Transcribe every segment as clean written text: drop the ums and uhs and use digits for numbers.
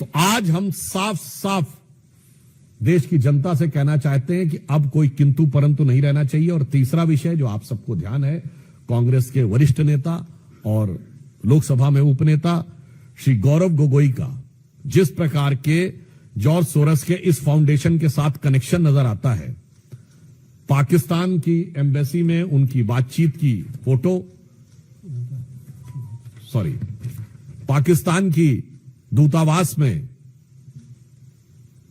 तो आज हम साफ साफ देश की जनता से कहना चाहते हैं कि अब कोई किंतु परंतु नहीं रहना चाहिए। और तीसरा विषय जो आप सबको ध्यान है, कांग्रेस के वरिष्ठ नेता और लोकसभा में उपनेता श्री गौरव गोगोई का जिस प्रकार के जॉर्ज सोरस के इस फाउंडेशन के साथ कनेक्शन नजर आता है, पाकिस्तान की एम्बेसी में उनकी बातचीत की फोटो, पाकिस्तान की दूतावास में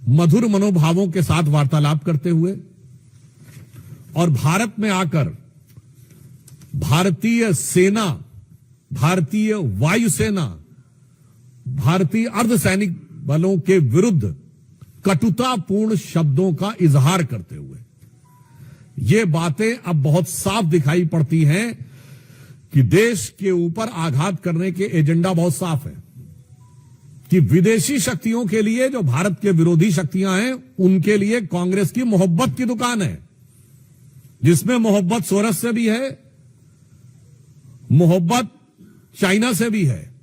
मधुर मनोभावों के साथ वार्तालाप करते हुए और भारत में आकर भारतीय सेना, भारतीय वायुसेना, भारतीय अर्धसैनिक बलों के विरुद्ध कटुतापूर्ण शब्दों का इजहार करते हुए ये बातें अब बहुत साफ दिखाई पड़ती हैं कि देश के ऊपर आघात करने के एजेंडा बहुत साफ है कि विदेशी शक्तियों के लिए जो भारत के विरोधी शक्तियां हैं उनके लिए कांग्रेस की मोहब्बत की दुकान है, जिसमें मोहब्बत सोरस से भी है, मोहब्बत चाइना से भी है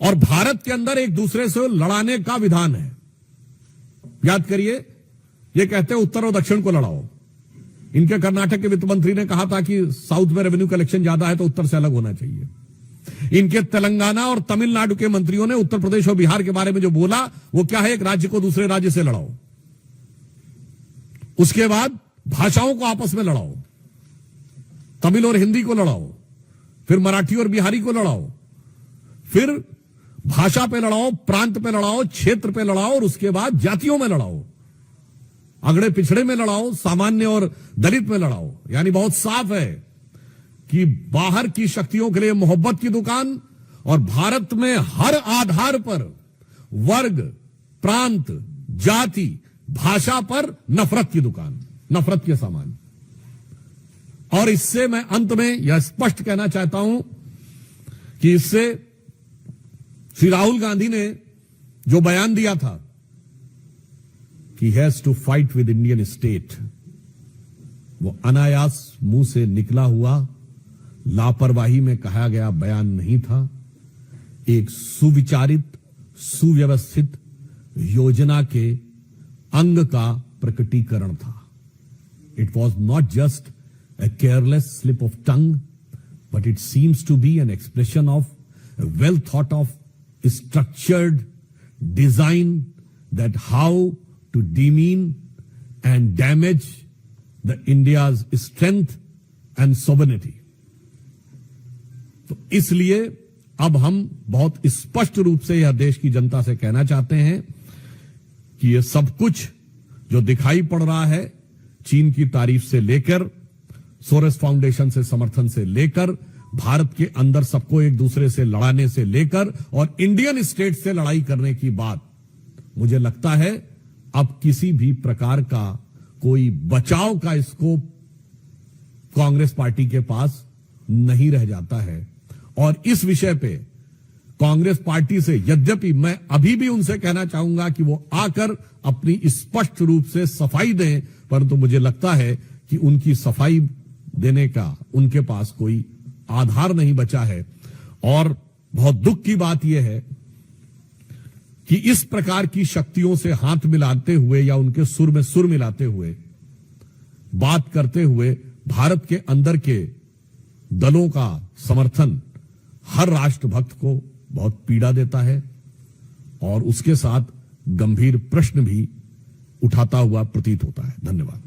और भारत के अंदर एक दूसरे से लड़ाने का विधान है। याद करिए, ये कहते हैं उत्तर और दक्षिण को लड़ाओ। इनके कर्नाटक के वित्त मंत्री ने कहा था कि साउथ में रेवेन्यू कलेक्शन ज्यादा है तो उत्तर से अलग होना चाहिए। इनके तेलंगाना और तमिलनाडु के मंत्रियों ने उत्तर प्रदेश और बिहार के बारे में जो बोला वो क्या है, एक राज्य को दूसरे राज्य से लड़ाओ, उसके बाद भाषाओं को आपस में लड़ाओ, तमिल और हिंदी को लड़ाओ, फिर मराठी और बिहारी को लड़ाओ, फिर भाषा पे लड़ाओ, प्रांत पे लड़ाओ, क्षेत्र पे लड़ाओ और उसके बाद जातियों में लड़ाओ, अगड़े पिछड़े में लड़ाओ, सामान्य और दलित में लड़ाओ। यानी बहुत साफ है कि बाहर की शक्तियों के लिए मोहब्बत की दुकान और भारत में हर आधार पर वर्ग, प्रांत, जाति, भाषा पर नफरत की दुकान, नफरत के सामान। और इससे मैं अंत में यह स्पष्ट कहना चाहता हूं कि इससे श्री राहुल गांधी ने जो बयान दिया था कि has to fight with Indian state, वो अनायास मुंह से निकला हुआ लापरवाही में कहा गया बयान नहीं था, एक सुविचारित, सुव्यवस्थित योजना के अंग का प्रकटीकरण था। It was not just a careless slip of tongue, but it seems to be an expression of a well thought of structured design that how to demean and damage the India's strength and sovereignty. तो इसलिए अब हम बहुत स्पष्ट रूप से यह देश की जनता से कहना चाहते हैं कि यह सब कुछ जो दिखाई पड़ रहा है, चीन की तारीफ से लेकर, सोरस फाउंडेशन से समर्थन से लेकर, भारत के अंदर सबको एक दूसरे से लड़ाने से लेकर और इंडियन स्टेट से लड़ाई करने की बात, मुझे लगता है अब किसी भी प्रकार का कोई बचाव का स्कोप कांग्रेस पार्टी के पास नहीं रह जाता है। और इस विषय पे कांग्रेस पार्टी से यद्यपि मैं अभी भी उनसे कहना चाहूंगा कि वो आकर अपनी स्पष्ट रूप से सफाई दें, परंतु मुझे लगता है कि उनकी सफाई देने का उनके पास कोई आधार नहीं बचा है। और बहुत दुख की बात यह है कि इस प्रकार की शक्तियों से हाथ मिलाते हुए या उनके सुर में सुर मिलाते हुए बात करते हुए भारत के अंदर के दलों का समर्थन हर राष्ट्रभक्त को बहुत पीड़ा देता है और उसके साथ गंभीर प्रश्न भी उठाता हुआ प्रतीत होता है। धन्यवाद।